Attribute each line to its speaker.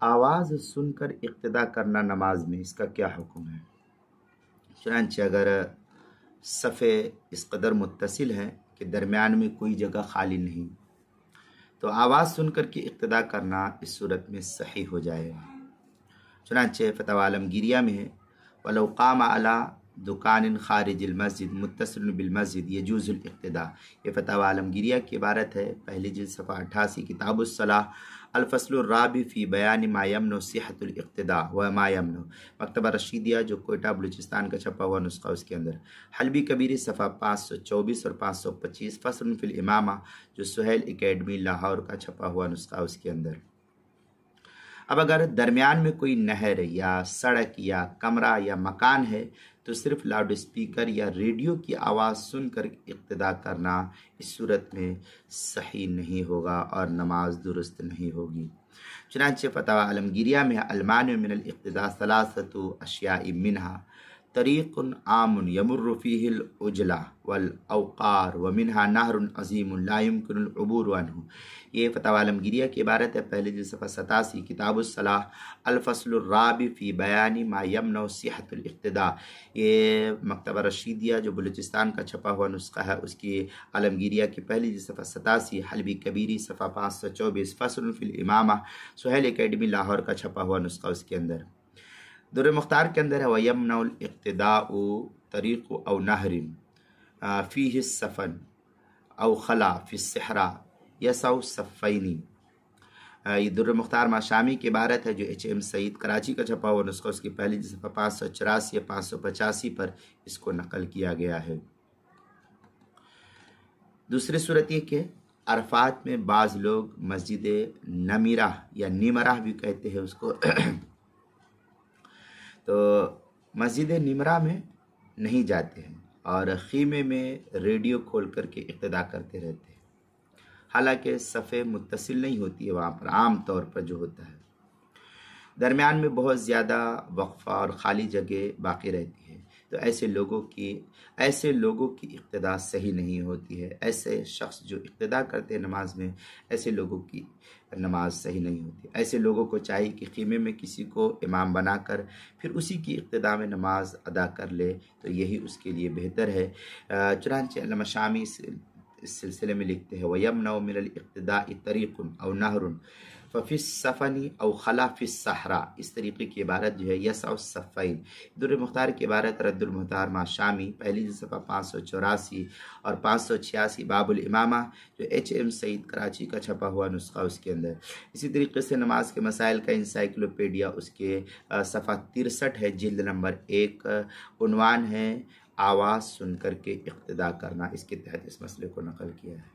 Speaker 1: आवाज़ सुनकर इक्तिदा करना नमाज में, इसका क्या हुक्म है? चुनांचे अगर सफ़े इस कदर मुत्तसिल है कि दरमियान में कोई जगह खाली नहीं, तो आवाज़ सुनकर के इक्तिदा करना इस सूरत में सही हो जाएगा। चुनांचे फतवा आलमगीरिया में है, वलौ क़ाम अला दुकान खारिजिल मस्जिद मुत्तसिल बिल मस्जिद यजूज़ुल इक्तिदा। ये फतवा आलमगीरिया की इबारत है, पहली जिल्द सफ़ा 88, किताबुस सलाह, अल-फ़स्लुर राबी फ़ी बयान मा यमनु सिहतुल इक्तिदा व मा यमनु। मकतबा रशीदिया जो कोयटा बलूचिस्तान का छपा हुआ नुस्खा, उसके अंदर हलबी कबीरी सफ़ा 524 और 525, फ़स्लुन फ़िल इमामा जो सुहेल एकेडमी लाहौर का छपा हुआ नुस्खा, उसके अंदर। अब अगर दरमियान में कोई नहर या सड़क या कमरा या मकान है तो सिर्फ लाउड स्पीकर या रेडियो की आवाज़ सुनकर इक्तिदा करना इस सूरत में सही नहीं होगा और नमाज दुरुस्त नहीं होगी। चुनांचे फतवा आलमगीरिया में अलमान मिनल इक्तिदा सलासतु अशियाइ मिनहा तरीक़ुन आमुन यमुर्रु फ़ीहिल उजला वल अवकार व मिनहा नहरुन अज़ीमुन ला युमकिनुल उबूर अन्हु। ये फतवा आलमगीरिया की इबारत है, पहले जिल्द सफ़ा 87, किताबुस सलाह, अल-फ़स्लुर राबी फ़ी बयानी मा यमनु सिहतुल इक्तिदा। ये मकतबा रशीदिया जो बलूचिस्तान का छपा हुआ नुस्खा है, उसकी आलमगीरिया की पहली जिल्द सफ़ा 87, हलबी कबीरी सफ़ा 524, फ़स्लुन फ़िल इमामा सुहेल एकेडमी लाहौर का छपा हुआ नुस्खा, उसके अंदर। दुर्र मुख्तार के अंदर है, वयमनुल इक्तिदाउ तरीक़ु औ नहरिन फ़ीहि सफ़न औ खला फ़िस सहरा यसौ सफ़ैनी। ये दुर्र मुख्तार माशामी की इबारत है, जो HM सईद कराची का छपा हुआ नुस्खा, उसकी पहली जिल्द 584 या 585 पर इसको नकल किया गया है। दूसरी सूरत ये कि अरफात में बाज़ लोग मस्जिद नमीरा या निमरा भी कहते हैं उसको तो मस्जिद निमरा में नहीं जाते हैं और खीमे में रेडियो खोल करके इक्तिदा करते रहते हैं। हालांकि सफ़े मुत्तसिल नहीं होती है, वहाँ पर आम तौर पर जो होता है दरमियान में बहुत ज़्यादा वक्फ़ा और ख़ाली जगह बाकी रहती है, तो ऐसे लोगों की इक्तिदा सही नहीं होती है। ऐसे शख्स जो इक्तिदा करते हैं नमाज में, ऐसे लोगों की नमाज सही नहीं होती। ऐसे लोगों को चाहिए कि खीमे में किसी को इमाम बनाकर फिर उसी की इक्तिदा में नमाज अदा कर ले, तो यही उसके लिए बेहतर है। चुनांचे अल्लामा शामी इस सिलसिले में लिखते हैं, वयमनउ मिनल इक्तिदाइ तरीक़ुन औ नहरुन फ़िस सफ़नी औ खला फ़िस सहरा। इस तरीक़े की इबारत जो है यसौ सफ़ैन। दुर्र मुख्तार की इबारत रद्दुल मुख्तार माशामी, पहली जिल्द सफ़ा 584 और 586, बाबुल इमामा जो HM सईद कराची का छपा हुआ नुस्खा, उसके अंदर। इसी तरीके से नमाज के मसाइल का इंसाइक्लोपीडिया उसके सफ़ा 63 है, जिल्द नंबर 1, उन्वान है आवाज़ सुन कर के इक्तिदा करना। इसके तहत इस मसले को नकल किया है।